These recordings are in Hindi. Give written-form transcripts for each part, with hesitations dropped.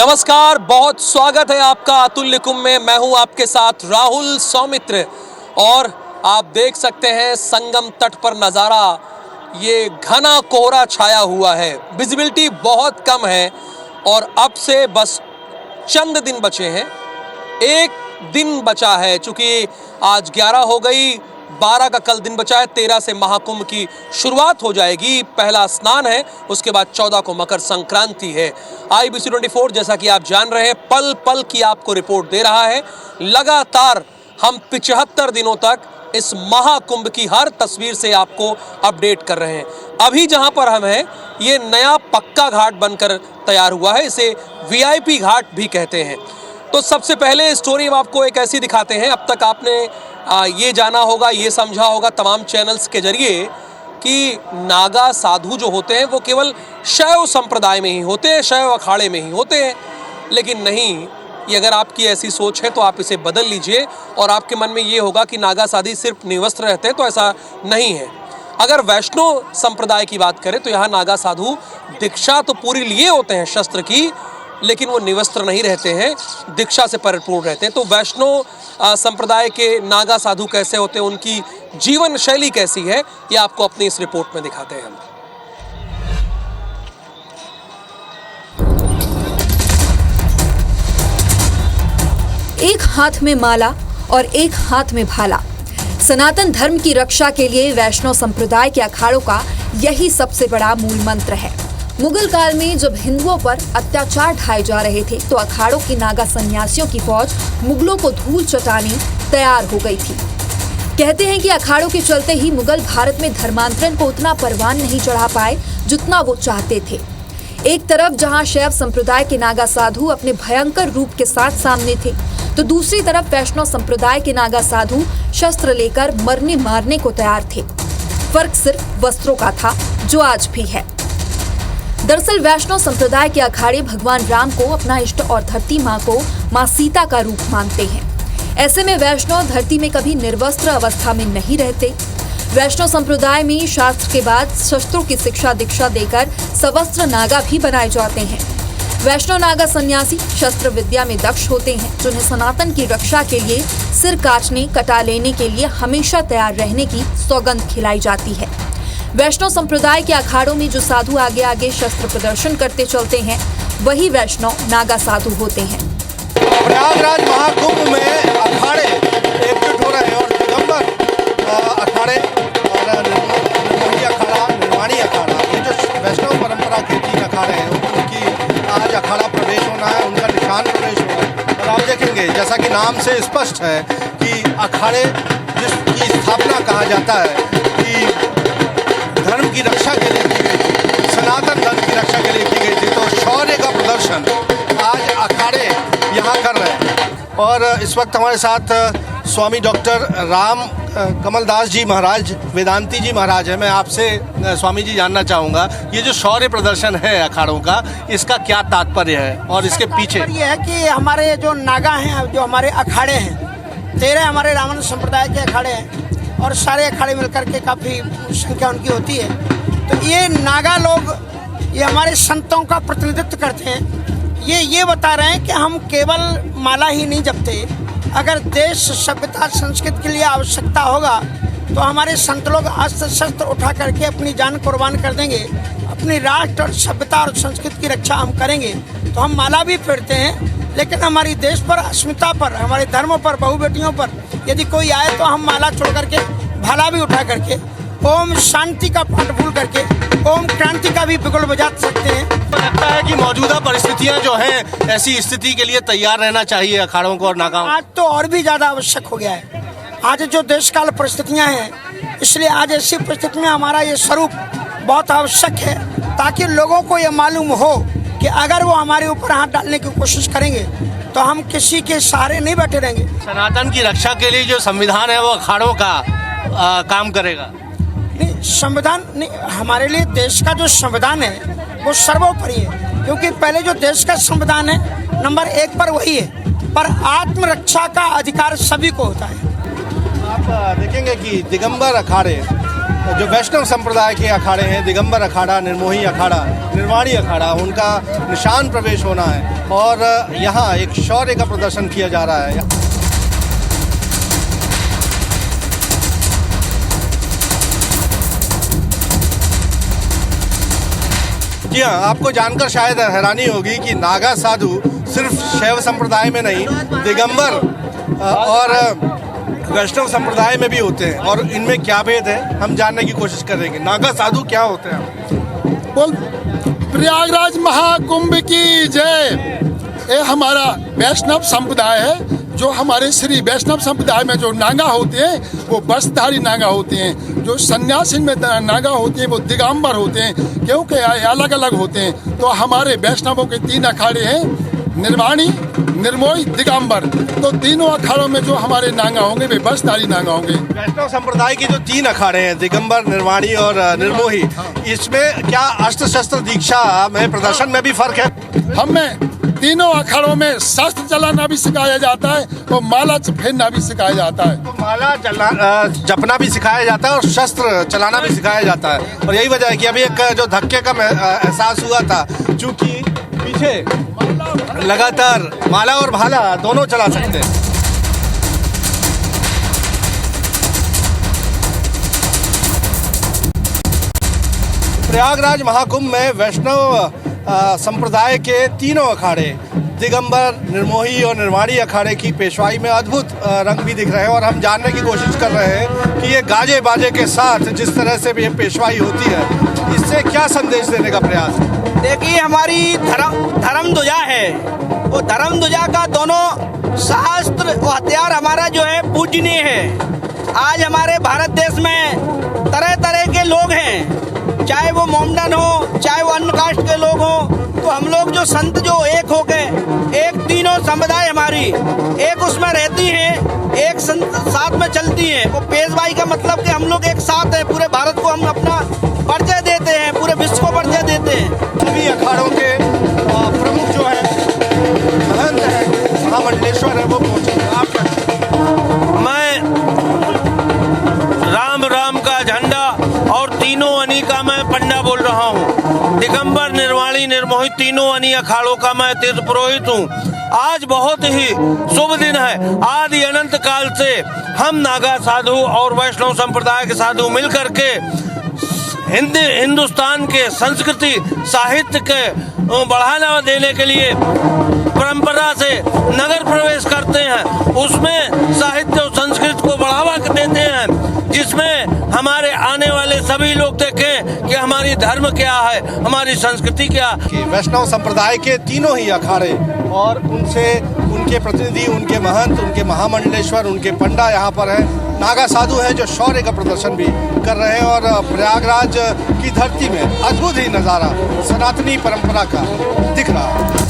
नमस्कार, बहुत स्वागत है आपका अतुल्य कुंभ में। मैं हूं आपके साथ राहुल सौमित्र और आप देख सकते हैं संगम तट पर नज़ारा। ये घना कोहरा छाया हुआ है, विजिबिलिटी बहुत कम है और अब से बस चंद दिन बचे हैं। एक दिन बचा है, चूंकि आज 11 हो गई, 12 का कल दिन बचा है, 13 से महाकुंभ की शुरुआत हो जाएगी। पहला स्नान है, उसके बाद 14 को मकर संक्रांति है। IBC 24 जैसा कि आप जान रहे हैं पल पल की आपको रिपोर्ट दे रहा है। लगातार हम 75 दिनों तक इस महाकुंभ की हर तस्वीर से आपको अपडेट कर रहे हैं। अभी जहां पर हम हैं ये नया पक्का घाट बनकर तैयार हुआ है, इसे VIP घाट भी कहते हैं। तो सबसे पहले स्टोरी हम आपको एक ऐसी दिखाते हैं। अब तक आपने ये जाना होगा, ये समझा होगा तमाम चैनल्स के जरिए कि नागा साधु जो होते हैं वो केवल शैव संप्रदाय में ही होते हैं, शैव अखाड़े में ही होते हैं। लेकिन नहीं, ये अगर आपकी ऐसी सोच है तो आप इसे बदल लीजिए और आपके मन में ये होगा कि नागा साधु सिर्फ निवस्त्र रहते हैं, तो ऐसा नहीं है। अगर वैष्णव संप्रदाय की बात करें तो यहाँ नागा साधु दीक्षा तो पूरी लिए होते हैं शस्त्र की, लेकिन वो निवस्त्र नहीं रहते हैं, दीक्षा से परिपूर्ण रहते हैं। तो वैष्णव संप्रदाय के नागा साधु कैसे होते हैं, उनकी जीवन शैली कैसी है, ये आपको अपनी इस रिपोर्ट में दिखाते हैं हम। एक हाथ में माला और एक हाथ में भाला। सनातन धर्म की रक्षा के लिए वैष्णव संप्रदाय के अखाड़ों का यही सबसे बड़ा मूल मंत्र है। मुगल काल में जब हिंदुओं पर अत्याचार ढाए जा रहे थे तो अखाड़ों की नागा सन्यासियों की फौज मुगलों को धूल चटाने तैयार हो गई थी। कहते हैं कि अखाड़ों के चलते ही मुगल भारत में धर्मांतरण को उतना परवान नहीं चढ़ा पाए जितना वो चाहते थे। एक तरफ जहां शैव संप्रदाय के नागा साधु अपने भयंकर रूप के साथ सामने थे, तो दूसरी तरफ वैष्णव संप्रदाय के नागा साधु शस्त्र लेकर मरने मारने को तैयार थे। फर्क सिर्फ वस्त्रों का था, जो आज भी है। दरअसल वैष्णव संप्रदाय के अखाड़े भगवान राम को अपना इष्ट और धरती माँ को माँ सीता का रूप मानते हैं। ऐसे में वैष्णव धरती में कभी निर्वस्त्र अवस्था में नहीं रहते। वैष्णव संप्रदाय में शास्त्र के बाद शस्त्रों की शिक्षा दीक्षा देकर सवस्त्र नागा भी बनाए जाते हैं। वैष्णव नागा सन्यासी शस्त्र विद्या में दक्ष होते हैं, जिन्हें सनातन की रक्षा के लिए सिर काटने कटा लेने के लिए हमेशा तैयार रहने की सौगंध खिलाई जाती है। वैष्णव संप्रदाय के अखाड़ों में जो साधु आगे आगे शस्त्र प्रदर्शन करते चलते हैं, वही वैष्णव नागा साधु होते हैं। प्रयागराज महाकुंभ में अखाड़े एकजुट हो रहे हैं और दिगंबर अखाड़े और निर्मोही अखाड़ा, निर्वाणी अखाड़ा, ये जो वैष्णव परंपरा के 3 अखाड़े हैं, उनकी आज अखाड़ा प्रवेश होना है, उनका निशान प्रवेश होना है। और आप देखेंगे जैसा कि नाम से स्पष्ट है कि अखाड़े जिसकी स्थापना कहा जाता है कि धर्म की रक्षा के लिए की गई, सनातन धर्म की रक्षा के लिए की गई थी, तो शौर्य का प्रदर्शन आज अखाड़े यहाँ कर रहे हैं। और इस वक्त हमारे साथ स्वामी डॉक्टर राम कमलदास जी महाराज, वेदांती जी महाराज है। मैं आपसे स्वामी जी जानना चाहूँगा, ये जो शौर्य प्रदर्शन है अखाड़ों का, इसका क्या तात्पर्य है और इसके पीछे? ये है कि हमारे जो नागा हैं, जो हमारे अखाड़े हैं, 13 हमारे रावण संप्रदाय के अखाड़े हैं और सारे अखाड़े मिलकर के काफ़ी संख्या उनकी होती है। तो ये नागा लोग ये हमारे संतों का प्रतिनिधित्व करते हैं। ये बता रहे हैं कि हम केवल माला ही नहीं जपते, अगर देश सभ्यता संस्कृति के लिए आवश्यकता होगा तो हमारे संत लोग अस्त्र शस्त्र उठा करके अपनी जान कुर्बान कर देंगे। अपनी राष्ट्र और सभ्यता और संस्कृति की रक्षा हम करेंगे। तो हम माला भी पहनते हैं, लेकिन हमारी देश पर, अस्मिता पर, हमारे धर्मों पर, बहू बेटियों पर यदि कोई आए तो हम माला छोड़ करके भाला भी उठा करके ओम शांति का पाठ भूल करके ओम क्रांति का भी बिगुल बजा सकते हैं। तो लगता है कि मौजूदा परिस्थितियां जो हैं, ऐसी स्थिति के लिए तैयार रहना चाहिए अखाड़ों को और नागाओं। आज तो और भी ज्यादा आवश्यक हो गया है। आज जो देश काल परिस्थितियां हैं, इसलिए आज ऐसी परिस्थिति में हमारा ये स्वरूप बहुत आवश्यक है, ताकि लोगों को ये मालूम हो कि अगर वो हमारे ऊपर हाथ डालने की कोशिश करेंगे तो हम किसी के सहारे नहीं बैठे रहेंगे। सनातन की रक्षा के लिए जो संविधान है वो अखाड़ों का काम करेगा। नहीं, संविधान नहीं, हमारे लिए देश का जो संविधान है वो सर्वोपरि है, क्योंकि पहले जो देश का संविधान है नंबर 1 पर वही है, पर आत्मरक्षा का अधिकार सभी को होता है। आप देखेंगे कि दिगंबर अखाड़े जो वैष्णव संप्रदाय के अखाड़े हैं, दिगंबर अखाड़ा, निर्मोही अखाड़ा, निर्वाणी अखाड़ा, उनका निशान प्रवेश होना है और यहाँ एक शौर्य का प्रदर्शन किया जा रहा है। जी हाँ, आपको जानकर शायद हैरानी होगी कि नागा साधु सिर्फ शैव संप्रदाय में नहीं, दिगंबर और वैष्णव संप्रदाय में भी होते हैं। और इनमें क्या भेद है हम जानने की कोशिश करेंगे। नागा साधु क्या होते हैं? बोल प्रयागराज महाकुंभ की जय। ये हमारा वैष्णव संप्रदाय है। जो हमारे श्री वैष्णव संप्रदाय में जो नागा होते हैं वो वस्त्रधारी नागा होते हैं। जो सन्यासी में नागा होते हैं वो दिगंबर होते हैं, क्योंकि अलग अलग होते हैं। तो हमारे वैष्णवों के 3 अखाड़े हैं, निर्वाणी, निर्मोही, दिगंबर। तो तीनों अखाड़ों में जो हमारे नागा होंगे वे वस्त्रधारी नागा होंगे। वैष्णव संप्रदाय की जो 3 अखाड़े हैं, दिगंबर, निर्वाणी और निर्मोही, इसमें क्या अस्त्र शस्त्र दीक्षा में प्रदर्शन में भी फर्क है? हमें तीनों अखाड़ों में शस्त्र चलाना भी सिखाया जाता है और माला फेरना भी सिखाया जाता है। तो माला जपना भी सिखाया जाता है और शस्त्र चलाना भी सिखाया जाता है। और यही वजह है कि अभी एक जो धक्के का एहसास हुआ था, चूंकि पीछे लगातार माला और भाला दोनों चला सकते हैं। प्रयागराज महाकुंभ में वैष्णव संप्रदाय के तीनों अखाड़े, दिगंबर, निर्मोही और निर्वाणी अखाड़े की पेशवाई में अद्भुत रंग भी दिख रहे हैं। और हम जानने की कोशिश कर रहे हैं कि ये गाजे बाजे के साथ जिस तरह से भी ये पेशवाई होती है, इससे क्या संदेश देने का प्रयास है? देखिए, हमारी धर्म ध्वजा है, वो धर्म ध्वजा का दोनों शास्त्र और हथियार हमारा जो है पूजनीय है। आज हमारे भारत देश में तरह तरह के लोग हैं, चाहे वो मोमडन हो, चाहे वो अन्य कास्ट के लोग हो। तो हम लोग जो संत जो एक हो गए, एक तीनों समुदाय हमारी एक उसमें रहती हैं, एक साथ में चलती हैं। वो पेशवाई का मतलब कि हम लोग एक साथ हैं, पूरे भारत को हम अपना परिचय देते हैं, पूरे विश्व को परिचय देते हैं। सभी अखाड़ों के प्रमुख जो है, महंत है, महामंडलेश्वर है, वो पहुंचे। आप मैं राम राम का झंडा और तीनों अनी का मैं पंडा बोल रहा हूँ। दिगंबर, निर्वाणी, निर्मोही तीनों अनी अखाड़ों का मैं तीर्थ पुरोहित हूँ। आज बहुत ही शुभ दिन है। आदि अनंत काल से हम नागा साधु और वैष्णव संप्रदाय के साधु मिलकर के हिंदुस्तान के संस्कृति साहित्य के बढ़ावा देने के लिए परंपरा से नगर प्रवेश करते हैं। उसमें साहित्य और संस्कृति को बढ़ावा देते हैं, जिसमें हमारे आने वाले सभी लोग देखें कि हमारी धर्म क्या है, हमारी संस्कृति क्या है। वैष्णव संप्रदाय के तीनों ही अखाड़े और उनसे उनके प्रतिनिधि, उनके महंत, उनके महामंडलेश्वर, उनके पंडा यहाँ पर हैं। नागा साधु हैं जो शौर्य का प्रदर्शन भी कर रहे हैं। और प्रयागराज की धरती में अद्भुत ही नज़ारा सनातनी परंपरा का दिख रहा है।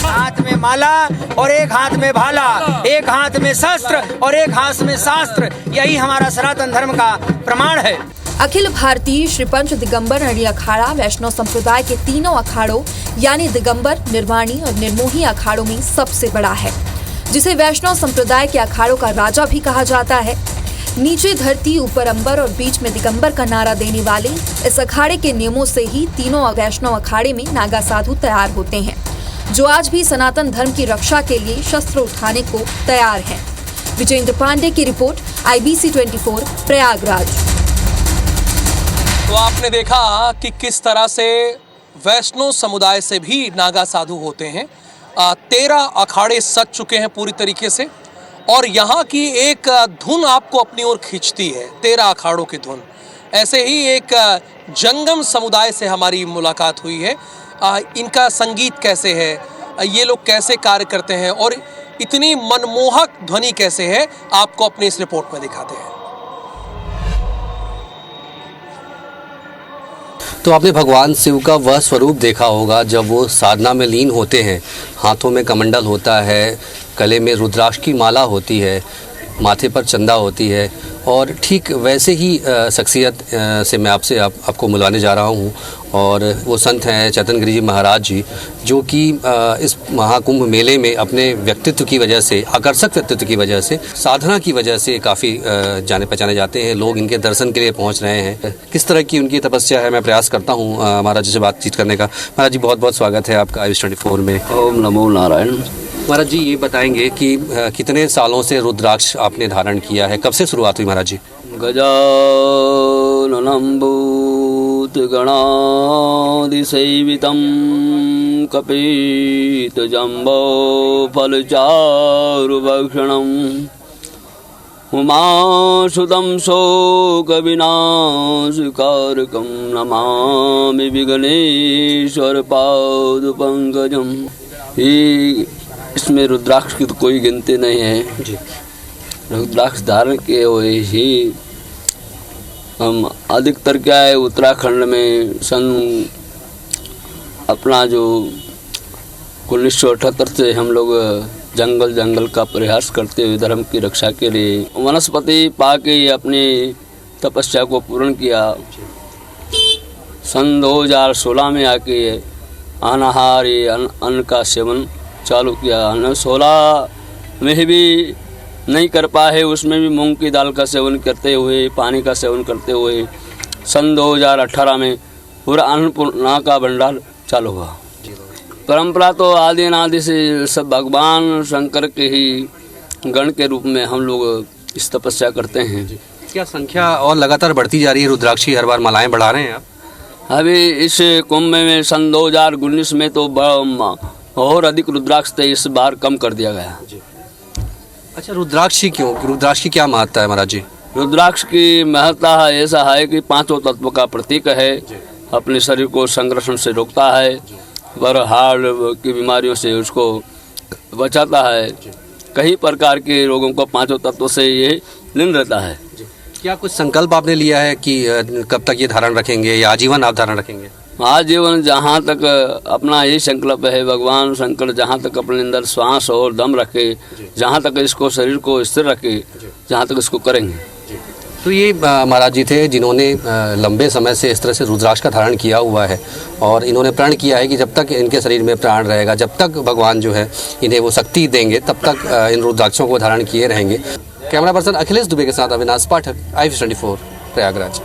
हाथ में माला और एक हाथ में भाला, एक हाथ में शस्त्र और एक हाथ में शास्त्र, यही हमारा सनातन धर्म का प्रमाण है। अखिल भारतीय श्री पंच दिगंबर अड़ी अखाड़ा वैष्णव संप्रदाय के तीनों अखाड़ों यानी दिगंबर, निर्वाणी और निर्मोही अखाड़ों में सबसे बड़ा है, जिसे वैष्णव संप्रदाय के अखाड़ों का राजा भी कहा जाता है। नीचे धरती, ऊपर अंबर और बीच में दिगंबर का नारा देने वाले इस अखाड़े के नियमों से ही तीनों वैष्णव अखाड़े में नागा साधु तैयार होते हैं, जो आज भी सनातन धर्म की रक्षा के लिए शस्त्र उठाने को तैयार हैं। विजेंद्र पांडे की रिपोर्ट, IBC 24 प्रयागराज। तो आपने देखा कि किस तरह से वैष्णव समुदाय से भी नागा साधु होते हैं। 13 अखाड़े सज चुके हैं पूरी तरीके से, और यहाँ की एक धुन आपको अपनी ओर खींचती है, 13 अखाड़ों की धुन। ऐसे ही एक जंगम समुदाय से हमारी मुलाकात हुई है। इनका संगीत कैसे है, ये लोग कैसे कार्य करते हैं और इतनी मनमोहक ध्वनि कैसे है, आपको अपनी इस रिपोर्ट में दिखाते हैं। तो आपने भगवान शिव का वह स्वरूप देखा होगा जब वो साधना में लीन होते हैं। हाथों में कमंडल होता है, गले में रुद्राक्ष की माला होती है, माथे पर चंदा होती है और ठीक वैसे ही शख्सियत से मैं आपको मिलवाने जा रहा हूँ। और वो संत हैं चैतन्य गिरि जी महाराज जी, जो कि इस महाकुंभ मेले में अपने व्यक्तित्व की वजह से, आकर्षक व्यक्तित्व की वजह से, साधना की वजह से काफ़ी जाने पहचाने जाते हैं। लोग इनके दर्शन के लिए पहुँच रहे हैं। किस तरह की उनकी तपस्या है, मैं प्रयास करता हूँ महाराज जी से बातचीत करने का। महाराज जी बहुत बहुत स्वागत है आपका IBC24 में। ओम नमो नारायण। महाराज जी ये बताएंगे कि कितने सालों से रुद्राक्ष आपने धारण किया है, कब से शुरुआत हुई महाराज जी? गजाननं भूतगणादिसेवितं कपितजम्बो फलचारुभक्षणम् उमासुतं शोकविनाशकारकं नमामि विघ्नेश्वरपादपङ्कजम्। इसमें रुद्राक्ष की तो कोई गिनती नहीं है जी। रुद्राक्ष धारण किए हुए ही हम अधिकतर क्या है, उत्तराखंड में अपना जो 1978 से हम लोग जंगल का प्रयास करते हुए धर्म की रक्षा के लिए वनस्पति पाके अपनी तपस्या को पूर्ण किया। सन 2016 में आके अनाहारी अन्न का सेवन चालू किया। 16 में भी नहीं कर पाए, उसमें भी मूंग की दाल का सेवन करते हुए, पानी का सेवन करते हुए सन 2018 में पूरा अन्नपूर्णा का भंडार चालू हुआ। परंपरा तो आदि अनादि से सब भगवान शंकर के ही गण के रूप में हम लोग इस तपस्या करते हैं। क्या संख्या और लगातार बढ़ती जा रही है? रुद्राक्ष की हर बार मालाएं बढ़ा रहे हैं आप? अभी इस कुंभ में सन 2019 में तो और अधिक रुद्राक्ष थे, इस बार कम कर दिया गया। अच्छा, रुद्राक्ष क्यों? रुद्राक्ष की क्या महत्ता है महाराज जी? रुद्राक्ष की महत्ता ऐसा है कि पांचों तत्व का प्रतीक है। अपने शरीर को संघर्षण से रोकता है, पर हार्ट की बीमारियों से उसको बचाता है। कई प्रकार के रोगों को पांचों तत्वों से ये लीन रहता है। क्या कुछ संकल्प आपने लिया है कि कब तक ये धारण रखेंगे या आजीवन आप धारण रखेंगे? आजीवन जहाँ तक अपना यही संकल्प है, भगवान शंकर जहाँ तक अपने अंदर श्वास और दम रखे, जहाँ तक इसको शरीर को स्थिर रखे, जहाँ तक इसको करेंगे। तो ये महाराज जी थे जिन्होंने लंबे समय से इस तरह से रुद्राक्ष का धारण किया हुआ है, और इन्होंने प्रण किया है कि जब तक इनके शरीर में प्राण रहेगा, जब तक भगवान जो है इन्हें वो शक्ति देंगे, तब तक इन रुद्राक्षों को धारण किए रहेंगे। कैमरा पर्सन अखिलेश दुबे के साथ अविनाश पाठक, IBC24 प्रयागराज।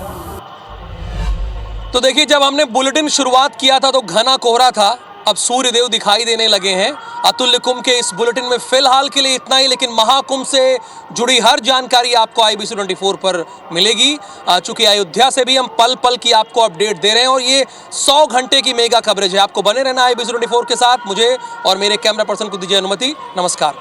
तो देखिए, जब हमने बुलेटिन शुरुआत किया था तो घना कोहरा था, अब सूर्यदेव दिखाई देने लगे हैं। अतुल्य कुंभ के इस बुलेटिन में फिलहाल के लिए इतना ही, लेकिन महाकुंभ से जुड़ी हर जानकारी आपको IBC24 पर मिलेगी। चूंकि अयोध्या से भी हम पल पल की आपको अपडेट दे रहे हैं, और ये 100 घंटे की मेगा कवरेज है। आपको बने रहना IBC24 के साथ। मुझे और मेरे कैमरा पर्सन को दीजिए अनुमति। नमस्कार।